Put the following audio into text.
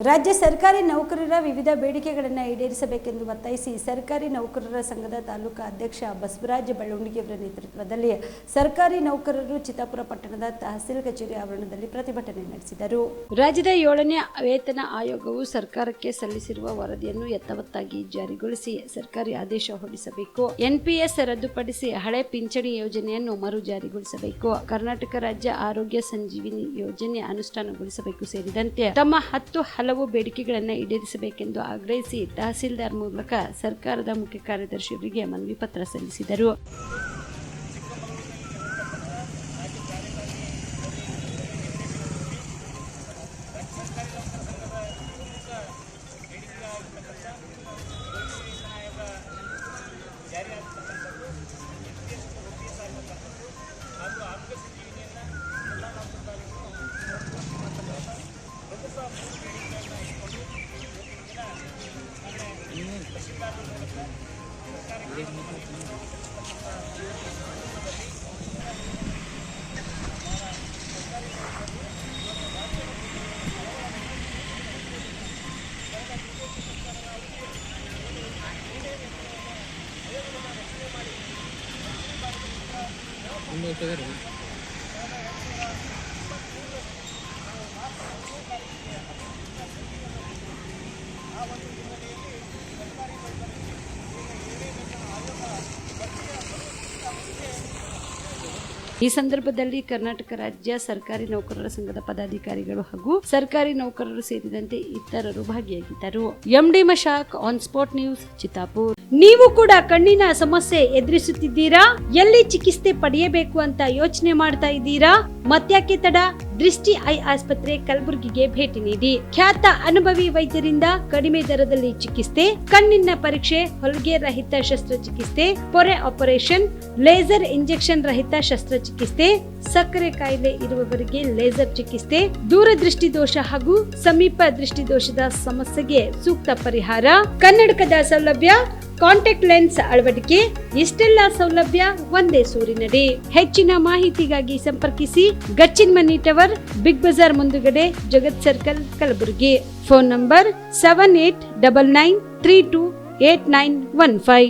ರಾಜ್ಯ ಸರ್ಕಾರಿ ನೌಕರರ ವಿವಿಧ ಬೇಡಿಕೆಗಳನ್ನು ಈಡೇರಿಸಬೇಕೆಂದು ಒತ್ತಾಯಿಸಿ ಸರ್ಕಾರಿ ನೌಕರರ ಸಂಘದ ತಾಲೂಕಾ ಅಧ್ಯಕ್ಷ ಬಸವರಾಜ ಬೆಳ್ಳುಂಡಿಗೆಯವರ ನೇತೃತ್ವದಲ್ಲಿ ಸರ್ಕಾರಿ ನೌಕರರು ಚಿತ್ತಾಪುರ ಪಟ್ಟಣದ ತಹಸೀಲ್ ಕಚೇರಿ ಆವರಣದಲ್ಲಿ ಪ್ರತಿಭಟನೆ ನಡೆಸಿದರು. ರಾಜ್ಯದ 7ನೇ ವೇತನ ಆಯೋಗವು ಸರ್ಕಾರಕ್ಕೆ ಸಲ್ಲಿಸಿರುವ ವರದಿಯನ್ನು ಯಥಾವತ್ತಾಗಿ ಜಾರಿಗೊಳಿಸಿ ಸರ್ಕಾರಿ ಆದೇಶ ಹೊರಡಿಸಬೇಕು. ಎನ್ಪಿಎಸ್ ರದ್ದುಪಡಿಸಿ ಹಳೆ ಪಿಂಚಣಿ ಯೋಜನೆಯನ್ನು ಮರು ಜಾರಿಗೊಳಿಸಬೇಕು. ಕರ್ನಾಟಕ ರಾಜ್ಯ ಆರೋಗ್ಯ ಸಂಜೀವಿನಿ ಯೋಜನೆ ಅನುಷ್ಠಾನಗೊಳಿಸಬೇಕು ಸೇರಿದಂತೆ ತಮ್ಮ 10 ಹಲವು ಬೇಡಿಕೆಗಳನ್ನು ಈಡೇರಿಸಬೇಕೆಂದು ಆಗ್ರಹಿಸಿ ತಹಸೀಲ್ದಾರ್ ಮೂಲಕ ಸರ್ಕಾರದ ಮುಖ್ಯ ಕಾರ್ಯದರ್ಶಿಯವರಿಗೆ ಮನವಿ ಪತ್ರ ಸಲ್ಲಿಸಿದರು. ಈ ಸಂದರ್ಭದಲ್ಲಿ ಕರ್ನಾಟಕ ರಾಜ್ಯ ಸರ್ಕಾರಿ ನೌಕರರ ಸಂಘದ ಪದಾಧಿಕಾರಿಗಳು ಹಾಗೂ ಸರ್ಕಾರಿ ನೌಕರರು ಸೇರಿದಂತೆ ಇತರರು ಭಾಗಿಯಾಗಿದ್ದರು. MD Mashak, on spot news, Chittapur. ನೀವು ಕೂಡ ಕಣ್ಣಿನ ಸಮಸ್ಯೆ ಎದುರಿಸುತ್ತಿದ್ದೀರಾ? ಎಲ್ಲಿ ಚಿಕಿತ್ಸೆ ಪಡೆಯಬೇಕು ಅಂತ ಯೋಚನೆ ಮಾಡ್ತಾ ಇದ್ದೀರಾ? ಮತ್ಯಾಕೆ ತಡ? ದೃಷ್ಟಿ ಐ ಆಸ್ಪತ್ರೆ ಕಲಬುರಗಿಗೆ ಭೇಟಿ ನೀಡಿ. ಖ್ಯಾತ ಅನುಭವಿ ವೈದ್ಯರಿಂದ ಕಡಿಮೆ ದರದಲ್ಲಿ ಚಿಕಿತ್ಸೆ, ಕಣ್ಣಿನ ಪರೀಕ್ಷೆ, ಹೊಲಿಗೆ ರಹಿತ ಶಸ್ತ್ರಚಿಕಿತ್ಸೆ, ಪೊರೆ ಆಪರೇಷನ್, ಲೇಸರ್ ಇಂಜೆಕ್ಷನ್ ರಹಿತ ಶಸ್ತ್ರಚಿಕಿತ್ಸೆ, ಸಕ್ಕರೆ ಕಾಯಿಲೆ ಇರುವವರಿಗೆ ಲೇಸರ್ ಚಿಕಿತ್ಸೆ, ದೂರದೃಷ್ಟಿ ದೋಷ ಹಾಗೂ ಸಮೀಪ ದೃಷ್ಟಿ ದೋಷದ ಸಮಸ್ಯೆಗೆ ಸೂಕ್ತ ಪರಿಹಾರ, ಕನ್ನಡಕದ ಸೌಲಭ್ಯ, ಕಾಂಟ್ಯಾಕ್ಟ್ ಲೆನ್ಸ್ ಅಳವಡಿಕೆ, ಇಷ್ಟೆಲ್ಲ ಸೌಲಭ್ಯ ಒಂದೇ ಸೂರಿನಡಿ. ಹೆಚ್ಚಿನ ಮಾಹಿತಿಗಾಗಿ ಸಂಪರ್ಕಿಸಿ Gachchin Mani tower, big bazaar ಮುಂದುಗಡೆ, Jagat circle, Kalaburagi. Phone number 7899328915.